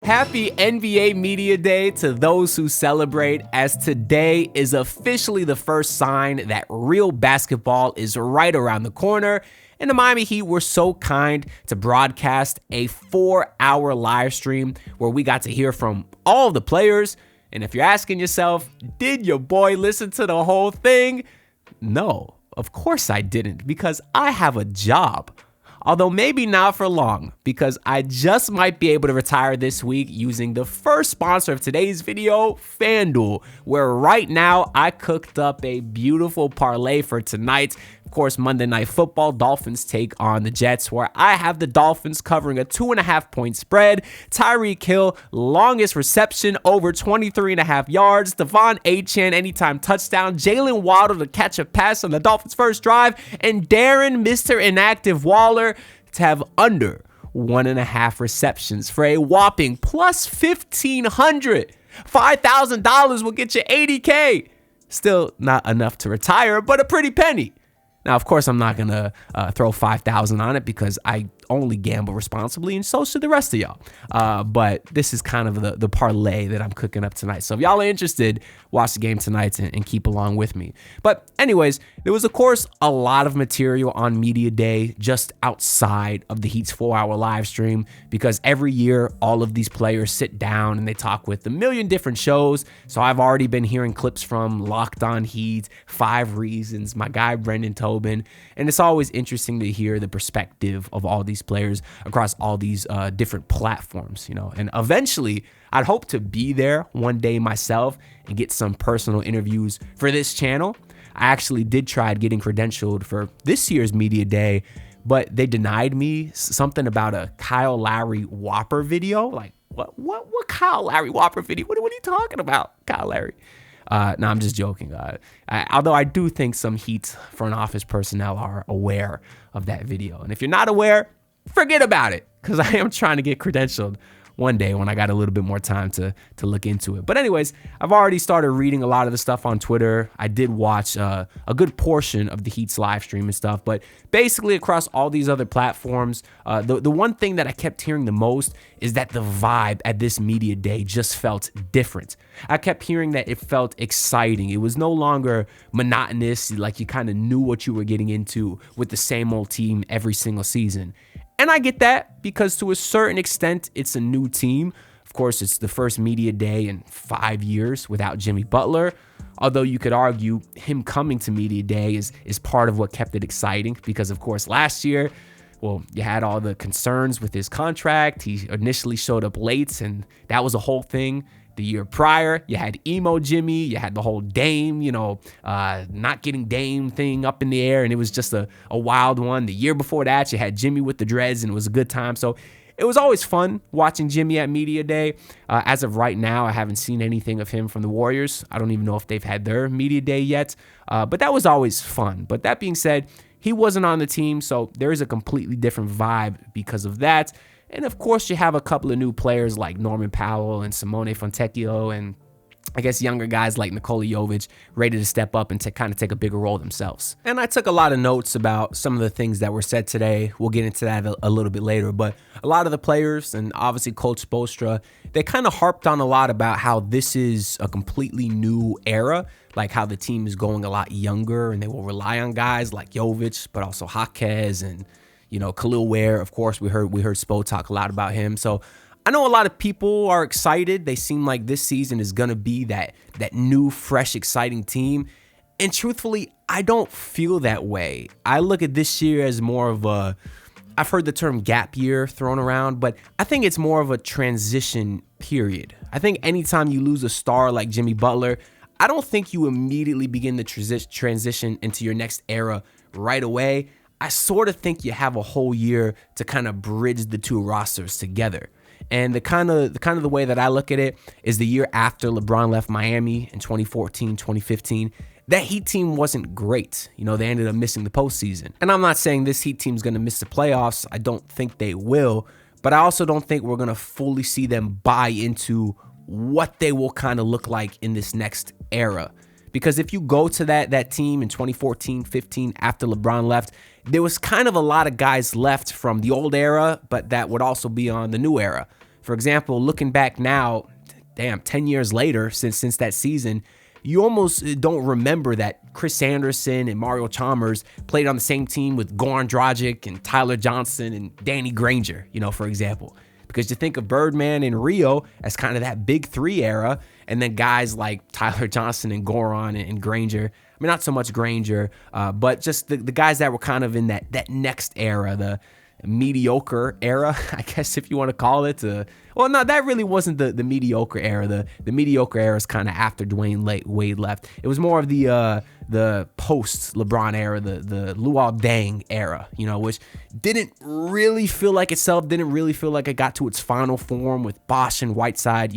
Happy NBA Media Day to those who celebrate, as today is officially the first sign that real basketball is right around the corner. And the Miami Heat were so kind to broadcast a 4-hour live stream where we got to hear from all the players. And if you're asking yourself, did your boy listen to the whole thing? No, of course I didn't, because I have a job. Although maybe not for long, because I just might be able to retire this week using the first sponsor of today's video, FanDuel, where right now I cooked up a beautiful parlay for tonight. Of course, Monday Night Football, Dolphins take on the Jets, where I have the Dolphins covering a 2.5-point spread. Tyreek Hill, longest reception, over 23.5 yards. Devon Achane, anytime touchdown. Jalen Waddle to catch a pass on the Dolphins' first drive. And Darren, Mr. Inactive Waller, to have under 1.5 receptions for a whopping plus $1,500. $5,000 will get you $80K. Still not enough to retire, but a pretty penny. Now, of course, I'm not going to throw $5,000 on it because I only gamble responsibly, and so should the rest of y'all. But this is kind of the parlay that I'm cooking up tonight. So if y'all are interested, watch the game tonight and keep along with me. But anyways, there was, of course, a lot of material on Media Day just outside of the Heat's 4-hour live stream, because every year all of these players sit down and they talk with a million different shows. So I've already been hearing clips from Locked On Heat, 5 Reasons, my guy Brendan Tobin, and it's always interesting to hear the perspective of all these players across all these different platforms, and eventually I'd hope to be there one day myself and get some personal interviews for this channel. I actually did try getting credentialed for this year's Media Day, but they denied me something about a Kyle Lowry Whopper video. Like, what Kyle Lowry Whopper video? What are you talking about, Kyle Lowry? No, I'm just joking. Although I do think some Heat front office personnel are aware of that video. And if you're not aware, forget about it, because I am trying to get credentialed one day when I got a little bit more time to look into it. But anyways, I've already started reading a lot of the stuff on Twitter. I did watch a good portion of the Heat's live stream and stuff, but basically across all these other platforms, the one thing that I kept hearing the most is that the vibe at this Media Day just felt different. I kept hearing that it felt exciting. It was no longer monotonous, like you kind of knew what you were getting into with the same old team every single season. And I get that, because to a certain extent, it's a new team. Of course, it's the first Media Day in 5 years without Jimmy Butler. Although you could argue him coming to Media Day is part of what kept it exciting, because, of course, last year, well, you had all the concerns with his contract. He initially showed up late, and that was a whole thing. The year prior, you had emo Jimmy, you had the whole Dame, not getting Dame thing up in the air, and it was just a wild one. The year before that, you had Jimmy with the dreads, and it was a good time. So it was always fun watching Jimmy at Media Day. As of right now, I haven't seen anything of him from the Warriors. I don't even know if they've had their Media Day yet, but that was always fun. But that being said, he wasn't on the team, so there is a completely different vibe because of that. And of course, you have a couple of new players like Norman Powell and Simone Fontecchio, and I guess younger guys like Nikola Jovic ready to step up and kind of take a bigger role themselves. And I took a lot of notes about some of the things that were said today. We'll get into that a little bit later, but a lot of the players, and obviously Coach Spoelstra, they kind of harped on a lot about how this is a completely new era, like how the team is going a lot younger, and they will rely on guys like Jovic, but also Jaquez and Khalil Ware. Of course, we heard Spo talk a lot about him. So I know a lot of people are excited. They seem like this season is going to be that new, fresh, exciting team. And truthfully, I don't feel that way. I look at this year as more of I've heard the term gap year thrown around, but I think it's more of a transition period. I think anytime you lose a star like Jimmy Butler, I don't think you immediately begin the transition into your next era right away. I sort of think you have a whole year to kind of bridge the two rosters together. And the kind of the way that I look at it is the year after LeBron left Miami in 2014, 2015, that Heat team wasn't great. They ended up missing the postseason. And I'm not saying this Heat team's going to miss the playoffs. I don't think they will. But I also don't think we're going to fully see them buy into what they will kind of look like in this next era. Because if you go to that team in 2014, 15, after LeBron left, there was kind of a lot of guys left from the old era, but that would also be on the new era. For example, looking back now, damn, 10 years later since that season, you almost don't remember that Chris Anderson and Mario Chalmers played on the same team with Goran Dragic and Tyler Johnson and Danny Granger, for example. Because you think of Birdman and Rio as kind of that big three era, and then guys like Tyler Johnson and Goran and Granger. I mean, not so much Granger, but just the guys that were kind of in that next era, the mediocre era, I guess, if you want to call it. Well, no, that really wasn't the mediocre era. The mediocre era is kind of after Dwayne Wade left. It was more of the post LeBron era, the Luol Deng era, which didn't really feel like itself, didn't really feel like it got to its final form with Bosh and Whiteside,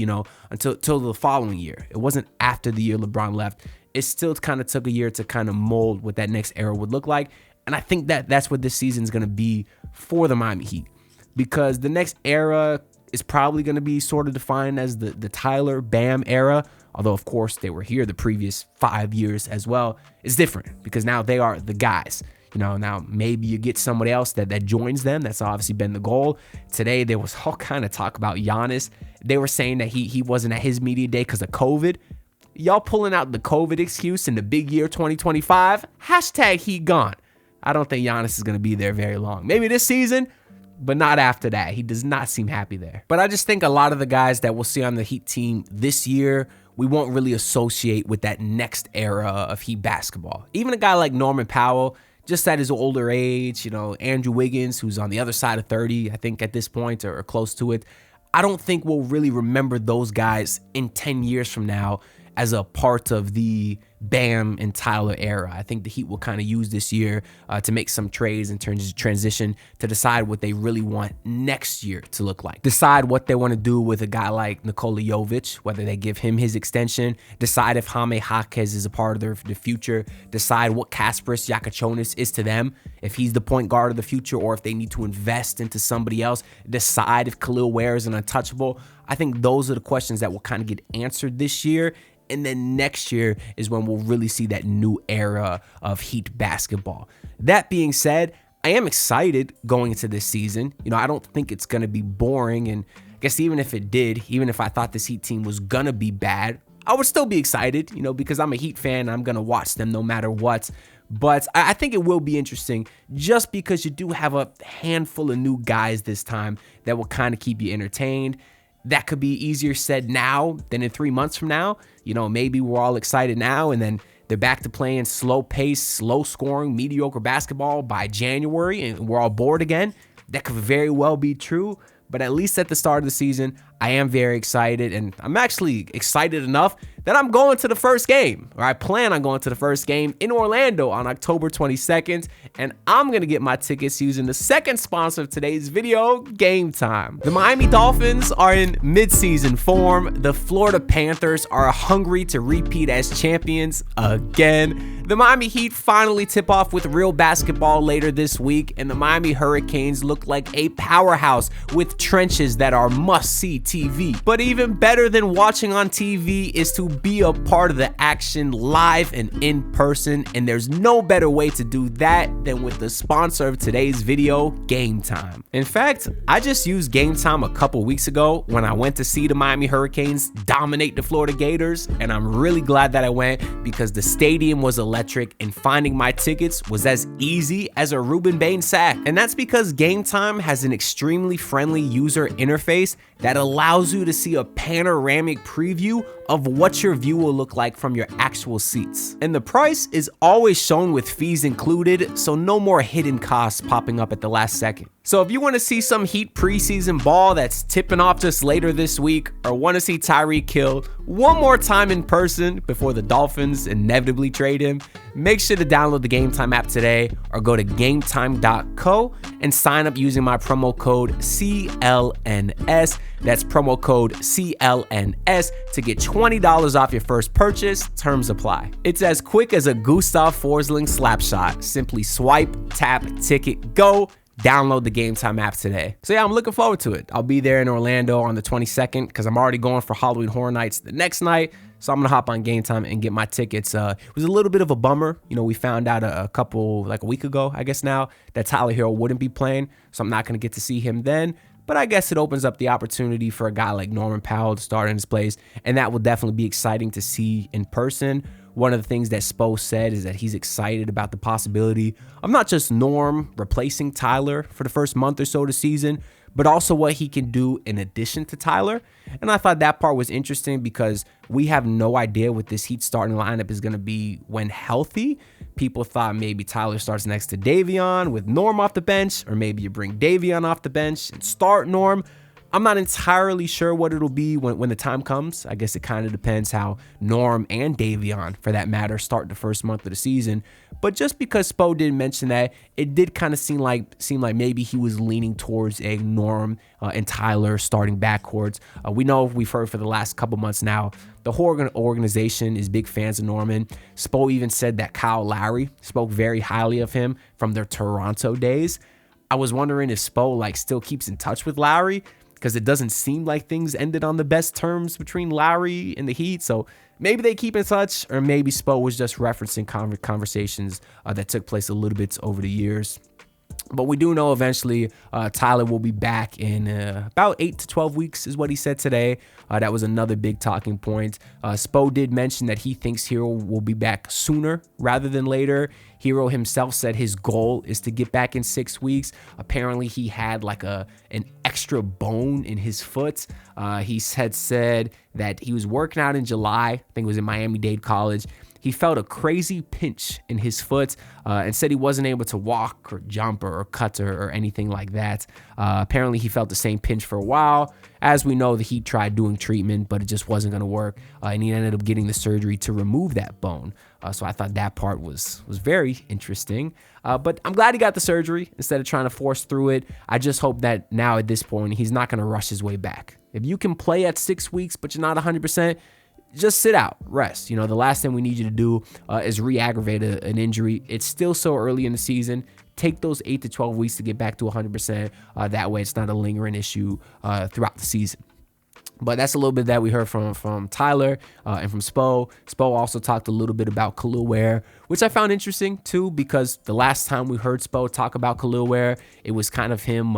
until the following year. It wasn't after the year LeBron left. It still kind of took a year to kind of mold what that next era would look like. And I think that's what this season is going to be for the Miami Heat, because the next era is probably going to be sort of defined as the Tyler Bam era. Although, of course, they were here the previous 5 years as well. It's different because now they are the guys. Now maybe you get somebody else that joins them. That's obviously been the goal. Today, there was all kind of talk about Giannis. They were saying that he wasn't at his media day because of COVID. Y'all pulling out the COVID excuse in the big year 2025. # he gone. I don't think Giannis is going to be there very long. Maybe this season, but not after that. He does not seem happy there. But I just think a lot of the guys that we'll see on the Heat team this year, we won't really associate with that next era of Heat basketball. Even a guy like Norman Powell, just at his older age, Andrew Wiggins, who's on the other side of 30, I think at this point, or close to it. I don't think we'll really remember those guys in 10 years from now as a part of the Bam and Tyler era. I think the Heat will kind of use this year to make some trades in terms of transition to decide what they really want next year to look like. Decide what they want to do with a guy like Nikola Jovic, whether they give him his extension. Decide if Jaime Jaquez is a part of their future. Decide what Kasparis Yakachonis is to them, if he's the point guard of the future or if they need to invest into somebody else. Decide if Khalil Ware is an untouchable. I think those are the questions that will kind of get answered this year. And then next year is when we'll really see that new era of Heat basketball. That being said, I am excited going into this season. I don't think it's going to be boring. And I guess even if it did, even if I thought this Heat team was going to be bad, I would still be excited, because I'm a Heat fan. I'm going to watch them no matter what. But I think it will be interesting just because you do have a handful of new guys this time that will kind of keep you entertained. That could be easier said now than in 3 months from now. Maybe we're all excited now and then they're back to playing slow pace, slow scoring, mediocre basketball by January and we're all bored again. That could very well be true. But at least at the start of the season, I am very excited, and I'm actually excited enough that I'm going to the first game, or I plan on going to the first game in Orlando on October 22nd, and I'm going to get my tickets using the second sponsor of today's video, Game Time. The Miami Dolphins are in midseason form. The Florida Panthers are hungry to repeat as champions again. The Miami Heat finally tip off with real basketball later this week, and the Miami Hurricanes look like a powerhouse with trenches that are must-see TV. But even better than watching on TV is to be a part of the action live and in person, and there's no better way to do that than with the sponsor of today's video, Game Time. In fact, I just used Game Time a couple weeks ago when I went to see the Miami Hurricanes dominate the Florida Gators, and I'm really glad that I went because the stadium was electric and finding my tickets was as easy as a Ruben Bain sack. And that's because Game Time has an extremely friendly user interface that allows you to see a panoramic preview of what your view will look like from your actual seats. And the price is always shown with fees included, so no more hidden costs popping up at the last second. So if you want to see some Heat preseason ball that's tipping off just later this week, or want to see Tyreek Hill one more time in person before the Dolphins inevitably trade him, make sure to download the Game Time app today or go to gametime.co and sign up using my promo code CLNS. That's promo code CLNS to get $20 off your first purchase. Terms apply. It's as quick as a Gustav Forsling slap shot. Simply swipe, tap, ticket, go. Download the Game Time app today. So yeah, I'm looking forward to it. I'll be there in Orlando on the 22nd because I'm already going for Halloween Horror Nights the next night. So I'm going to hop on Game Time and get my tickets. It was a little bit of a bummer. We found out a couple, like a week ago, I guess now, that Tyler Herro wouldn't be playing. So I'm not going to get to see him then. but I guess it opens up the opportunity for a guy like Norman Powell to start in his place, and that will definitely be exciting to see in person. One of the things that Spo said is that he's excited about the possibility of not just Norm replacing Tyler for the first month or so of the season, but also what he can do in addition to Tyler. And I thought that part was interesting because we have no idea what this Heat starting lineup is going to be when healthy. People thought maybe Tyler starts next to Davion with Norm off the bench, or maybe you bring Davion off the bench and start Norm. I'm not entirely sure what it'll be when the time comes. I guess it kind of depends how Norm and Davion, for that matter, start the first month of the season. But just because Spo didn't mention that, it did kind of seem like maybe he was leaning towards a Norm and Tyler starting backcourts. We know, we've heard for the last couple months now, the whole organization is big fans of Norman. Spo even said that Kyle Lowry spoke very highly of him from their Toronto days. I was wondering if Spo still keeps in touch with Lowry, because it doesn't seem like things ended on the best terms between Lowry and the Heat. So maybe they keep in touch, or maybe Spo was just referencing conversations that took place a little bit over the years. But we do know eventually Tyler will be back in about 8 to 12 weeks is what he said today. That was another big talking point. Spo did mention that he thinks Herro will be back sooner rather than later. Herro himself said his goal is to get back in 6 weeks. Apparently he had an extra bone in his foot. He said that he was working out in July. I think it was in Miami-Dade College. He felt a crazy pinch in his foot and said he wasn't able to walk or jump or cut or anything like that. Apparently, he felt the same pinch for a while. As we know, the Heat tried doing treatment, but it just wasn't going to work. And he ended up getting the surgery to remove that bone. So I thought that part was very interesting. But I'm glad he got the surgery instead of trying to force through it. I just hope that now at this point, he's not going to rush his way back. If you can play at 6 weeks, but you're not 100%, just sit out, rest. The last thing we need you to do is re-aggravate an injury. It's still so early in the season. Take those 8 to 12 weeks to get back to 100%. That way it's not a lingering issue throughout the season. But that's a little bit that we heard from Tyler and from Spo. Spo also talked a little bit about Khalil Ware, which I found interesting too, because the last time we heard Spo talk about Khalil Ware, it was kind of him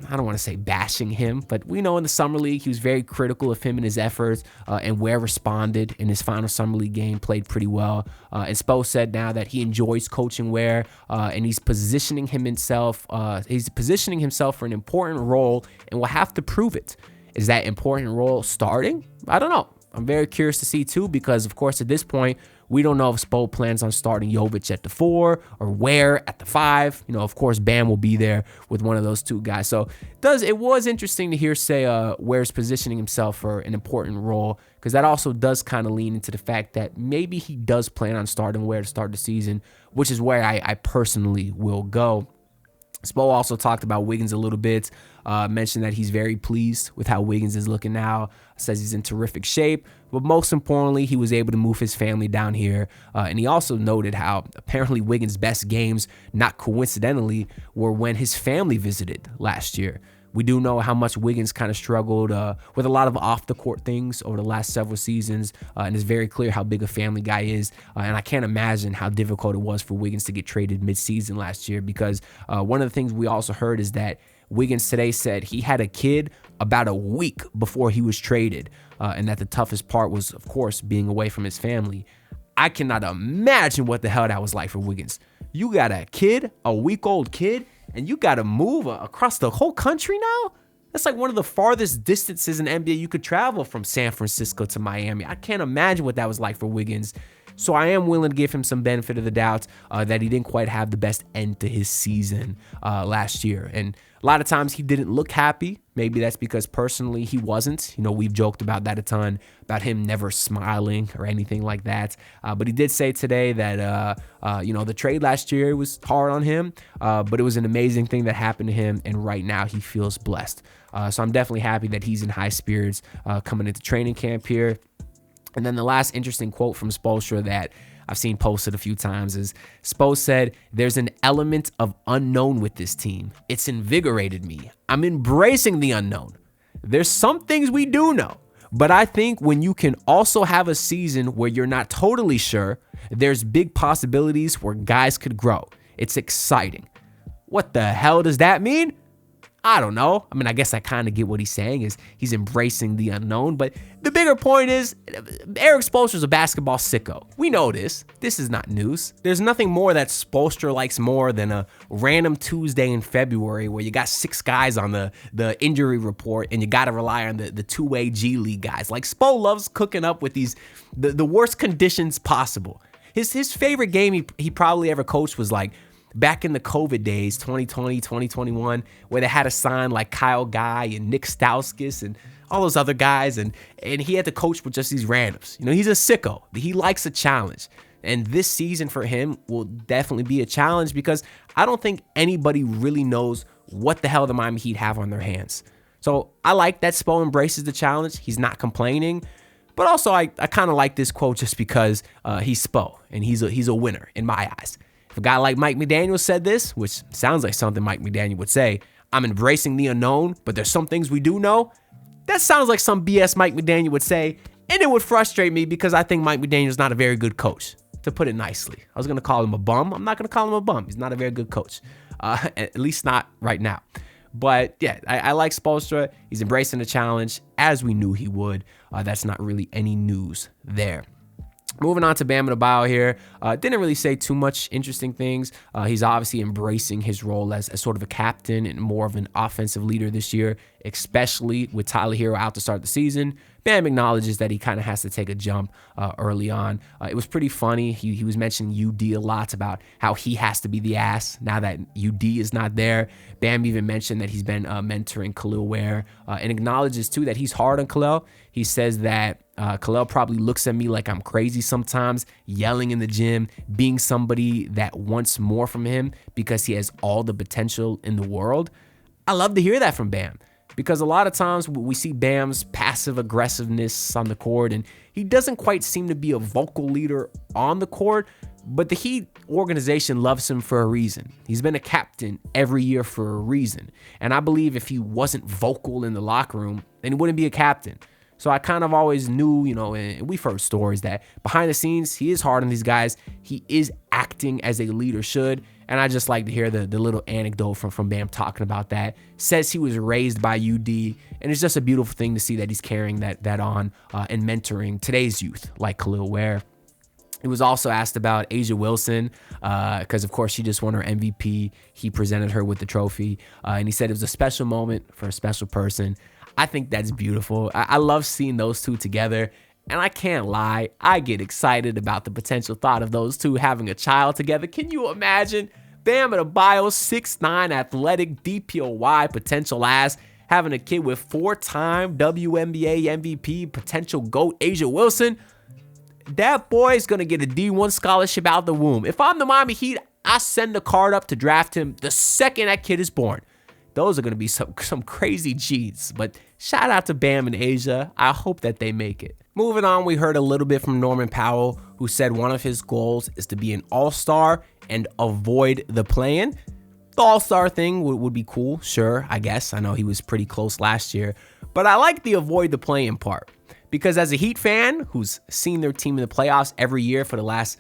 I don't want to say bashing him, but we know in the Summer League, he was very critical of him and his efforts, and Ware responded in his final Summer League game, played pretty well. And Spo said now that he enjoys coaching Ware, and he's positioning himself for an important role, and will have to prove it. Is that important role starting? I don't know. I'm very curious to see too, because of course at this point, we don't know if Spo plans on starting Jovic at the 4 or Ware at the 5. Of course, Bam will be there with one of those two guys. So it was interesting to hear Ware's positioning himself for an important role, because that also does kind of lean into the fact that maybe he does plan on starting Ware to start the season, which is where I personally will go. Spo also talked about Wiggins a little bit, mentioned that he's very pleased with how Wiggins is looking now, says he's in terrific shape, but most importantly, he was able to move his family down here, and he also noted how apparently Wiggins' best games, not coincidentally, were when his family visited last year. We do know how much Wiggins kind of struggled with a lot of off-the-court things over the last several seasons, and it's very clear how big a family guy is, and I can't imagine how difficult it was for Wiggins to get traded mid-season last year, because one of the things we also heard is that Wiggins today said he had a kid about a week before he was traded, and that the toughest part was, of course, being away from his family. I cannot imagine what the hell that was like for Wiggins. You got a kid, a week-old kid, and you got to move across the whole country now? That's like one of the farthest distances in the NBA you could travel, from San Francisco to Miami. I can't imagine what that was like for Wiggins. So I am willing to give him some benefit of the doubt that he didn't quite have the best end to his season last year. And a lot of times he didn't look happy. Maybe that's because personally he wasn't. We've joked about that a ton, about him never smiling or anything like that. But he did say today that, the trade last year was hard on him, but it was an amazing thing that happened to him. And right now he feels blessed. So I'm definitely happy that he's in high spirits coming into training camp here. And then the last interesting quote from Spoelstra that I've seen posted a few times is Spo said, "There's an element of unknown with this team. It's invigorated me. I'm embracing the unknown. There's some things we do know, but I think when you can also have a season where you're not totally sure, there's big possibilities where guys could grow. It's exciting." What the hell does that mean? I don't know. I mean, I guess I kind of get what he's saying is he's embracing the unknown. But the bigger point is Erik Spoelstra's a basketball sicko. We know this. This is not news. There's nothing more that Spoelstra likes more than a random Tuesday in February where you got 6 guys on the injury report and you got to rely on the two-way G League guys. Like, Spo loves cooking up with the worst conditions possible. His favorite game he probably ever coached was like back in the COVID days, 2020, 2021, where they had to sign like Kyle Guy and Nick Stauskas and all those other guys, and he had to coach with just these randoms. You know, he's a sicko. He likes a challenge. And this season for him will definitely be a challenge because I don't think anybody really knows what the hell the Miami Heat have on their hands. So I like that Spo embraces the challenge. He's not complaining. But also, I kind of like this quote just because he's Spo, and he's a winner in my eyes. If a guy like Mike McDaniel said this, which sounds like something Mike McDaniel would say, I'm embracing the unknown, but there's some things we do know. That sounds like some BS Mike McDaniel would say, and it would frustrate me because I think Mike McDaniel's not a very good coach, to put it nicely. I was going to call him a bum. I'm not going to call him a bum. He's not a very good coach, at least not right now. But yeah, I like Spoelstra. He's embracing the challenge as we knew he would. That's not really any news there. Moving on to Bam Adebayo here. Didn't really say too much interesting things. He's obviously embracing his role as sort of a captain and more of an offensive leader this year, especially with Tyler Herro out to start the season. Bam acknowledges that he kind of has to take a jump early on. It was pretty funny. He was mentioning UD a lot about how he has to be the ass now that UD is not there. Bam even mentioned that he's been mentoring Khalil Ware and acknowledges too that he's hard on Khalil. He says that Khalil probably looks at me like I'm crazy sometimes, yelling in the gym, being somebody that wants more from him because he has all the potential in the world. I love to hear that from Bam because a lot of times we see Bam's passive aggressiveness on the court and he doesn't quite seem to be a vocal leader on the court, but the Heat organization loves him for a reason. He's been a captain every year for a reason. And I believe if he wasn't vocal in the locker room, then he wouldn't be a captain. So I kind of always knew, and we've heard stories that behind the scenes, he is hard on these guys. He is acting as a leader should. And I just like to hear the little anecdote from Bam talking about that. Says he was raised by UD. And it's just a beautiful thing to see that he's carrying that on and mentoring today's youth like Khalil Ware. He was also asked about A'ja Wilson because, of course, she just won her MVP. He presented her with the trophy. And he said it was a special moment for a special person. I think that's beautiful. I love seeing those two together. And I can't lie, I get excited about the potential thought of those two having a child together. Can you imagine? Bam Adebayo, 6'9", athletic, DPOY, potential ass, having a kid with 4-time WNBA MVP, potential GOAT A'ja Wilson. That boy is going to get a D1 scholarship out the womb. If I'm the Miami Heat, I send a card up to draft him the second that kid is born. Those are going to be some crazy G's. But shout out to Bam and A'ja. I hope that they make it. Moving on, we heard a little bit from Norman Powell, who said one of his goals is to be an all-star and avoid the play-in. The all-star thing would be cool, sure, I guess. I know he was pretty close last year. But I like the avoid the play-in part. Because as a Heat fan who's seen their team in the playoffs every year for the last,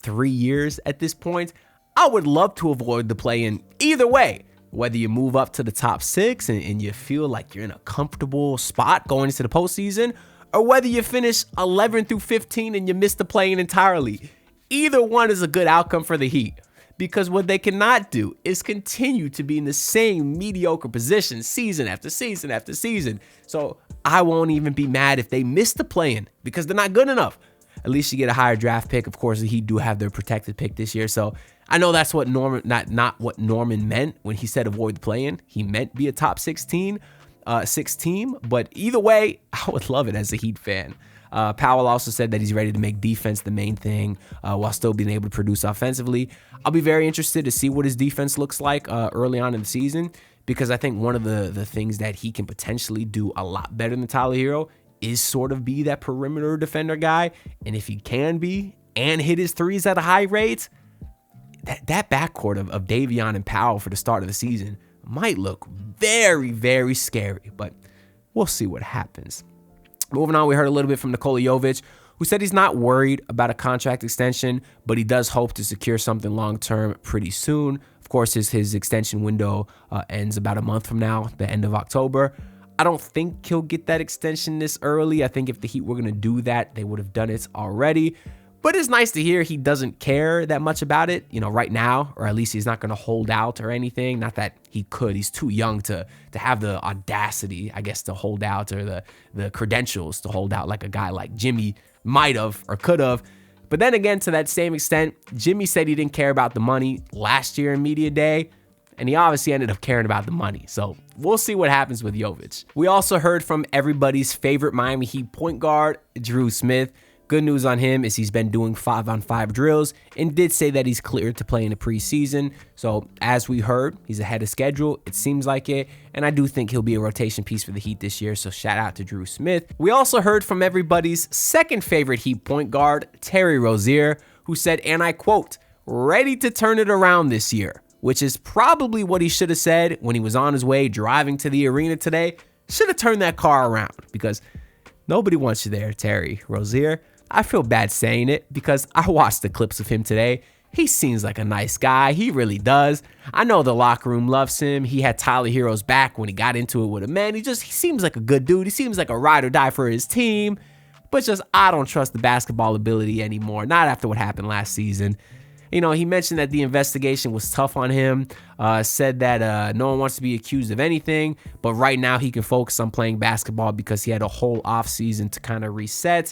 3 years at this point, I would love to avoid the play-in either way. Whether you move up to the top 6 and you feel like you're in a comfortable spot going into the postseason, or whether you finish 11 through 15 and you miss the play-in entirely. Either one is a good outcome for the Heat. Because what they cannot do is continue to be in the same mediocre position season after season after season. So I won't even be mad if they miss the play-in because they're not good enough. At least you get a higher draft pick. Of course, the Heat do have their protected pick this year. So I know that's what not what Norman meant when he said avoid the play-in. He meant be a top 6 team. But either way, I would love it as a Heat fan. Powell also said that he's ready to make defense the main thing while still being able to produce offensively. I'll be very interested to see what his defense looks like early on in the season because I think one of the things that he can potentially do a lot better than Tyler Herro is sort of be that perimeter defender guy. And if he can be and hit his threes at a high rate, that backcourt of Davion and Powell for the start of the season might look very, very scary. But we'll see what happens. Moving on, we heard a little bit from Nikola Jovic, who said he's not worried about a contract extension, but he does hope to secure something long-term pretty soon. Of course, his extension window ends about a month from now, the end of October. I don't think he'll get that extension this early. I think if the Heat were going to do that, they would have done it already. But it's nice to hear he doesn't care that much about it, right now, or at least he's not going to hold out or anything. Not that he could. He's too young to have the audacity, I guess, to hold out, or the credentials to hold out like a guy like Jimmy might have or could have. But then again, to that same extent, Jimmy said he didn't care about the money last year in media day, and he obviously ended up caring about the money. So we'll see what happens with Jovic. We also heard from everybody's favorite Miami Heat point guard, Drew Smith. Good news on him is he's been doing 5-on-5 drills and did say that he's cleared to play in the preseason. So as we heard, he's ahead of schedule. It seems like it. And I do think he'll be a rotation piece for the Heat this year. So shout out to Drew Smith. We also heard from everybody's second favorite Heat point guard, Terry Rozier, who said, and I quote, ready to turn it around this year, which is probably what he should have said when he was on his way driving to the arena today. Should have turned that car around, because nobody wants you there, Terry Rozier. I feel bad saying it because I watched the clips of him today. He seems like a nice guy. He really does. I know the locker room loves him. He had Tyler Herro's back when he got into it with a man. He seems like a good dude. He seems like a ride or die for his team. But I don't trust the basketball ability anymore. Not after what happened last season. He mentioned that the investigation was tough on him, said that no one wants to be accused of anything, but right now he can focus on playing basketball because he had a whole offseason to kind of reset.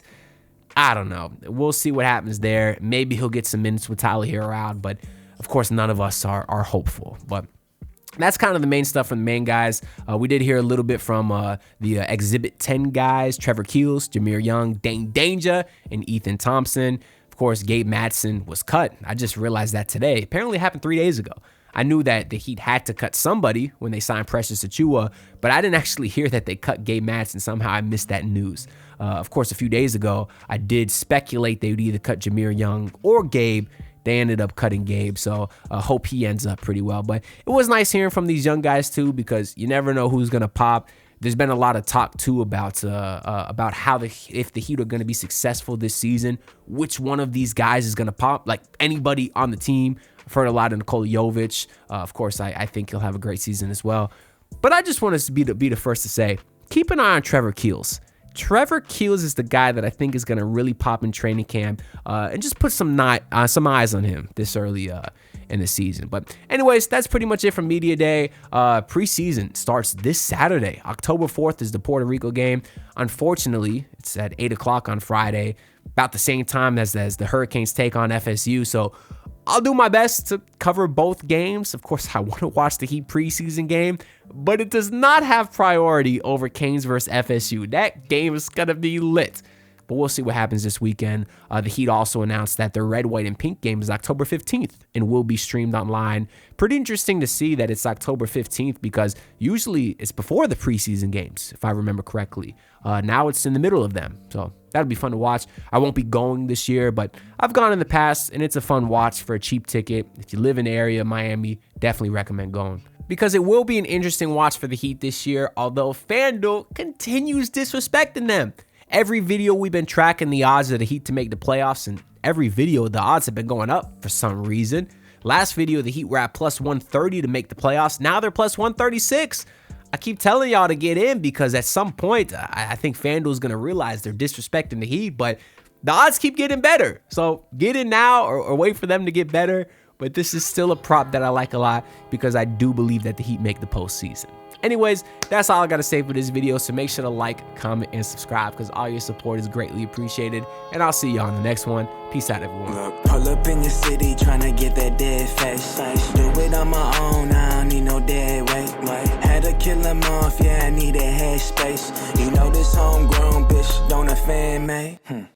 I don't know. We'll see what happens there. Maybe he'll get some minutes with Tyler Herro out, but of course none of us are hopeful. But that's kind of the main stuff from the main guys. We did hear a little bit from the Exhibit 10 guys, Trevor Keels, Jameer Young, Dane Danger, and Ethan Thompson. Of course, Gabe Madsen was cut. I just realized that today. Apparently it happened 3 days ago. I knew that the Heat had to cut somebody when they signed Precious Achiuwa, but I didn't actually hear that they cut Gabe Madsen. Somehow I missed that news. Of course, a few days ago, I did speculate they would either cut Jameer Young or Gabe. They ended up cutting Gabe, so I hope he ends up pretty well. But it was nice hearing from these young guys, too, because you never know who's going to pop. There's been a lot of talk, too, about how if the Heat are going to be successful this season, which one of these guys is going to pop, like anybody on the team. I've heard a lot of Nikola Jovic. Of course, I think he'll have a great season as well. But I just want us to be the first to say, keep an eye on Trevor Keels. Trevor Keels is the guy that I think is going to really pop in training camp and just put some eyes on him this early in the season. But anyways, that's pretty much it from Media Day. Preseason starts this Saturday. October 4th is the Puerto Rico game. Unfortunately, it's at 8 o'clock on Friday, about the same time as the Hurricanes take on FSU. So I'll do my best to cover both games. Of course, I want to watch the Heat preseason game, but it does not have priority over Canes versus FSU. That game is going to be lit. But we'll see what happens this weekend. The Heat also announced that their red, white, and pink game is October 15th and will be streamed online. Pretty interesting to see that it's October 15th because usually it's before the preseason games, if I remember correctly. Now it's in the middle of them. So that'll be fun to watch. I won't be going this year, but I've gone in the past, and it's a fun watch for a cheap ticket. If you live in the area of Miami, definitely recommend going, because it will be an interesting watch for the Heat this year, although FanDuel continues disrespecting them. Every video we've been tracking the odds of the Heat to make the playoffs, and every video the odds have been going up for some reason. Last video, the Heat were at plus 130 to make the playoffs. Now they're plus 136. I keep telling y'all to get in because at some point, I think FanDuel's going to realize they're disrespecting the Heat, but the odds keep getting better. So get in now or wait for them to get better. But this is still a prop that I like a lot because I do believe that the Heat make the postseason. Anyways, that's all I got to say for this video. So make sure to like, comment, and subscribe because all your support is greatly appreciated. And I'll see you on the next one. Peace out, everyone. Look, pull up in your city trying to get that dead face. Do it on my own, I don't need no dead weight. Had to kill him off, yeah, I need a head space. You know this homegrown bitch don't offend me.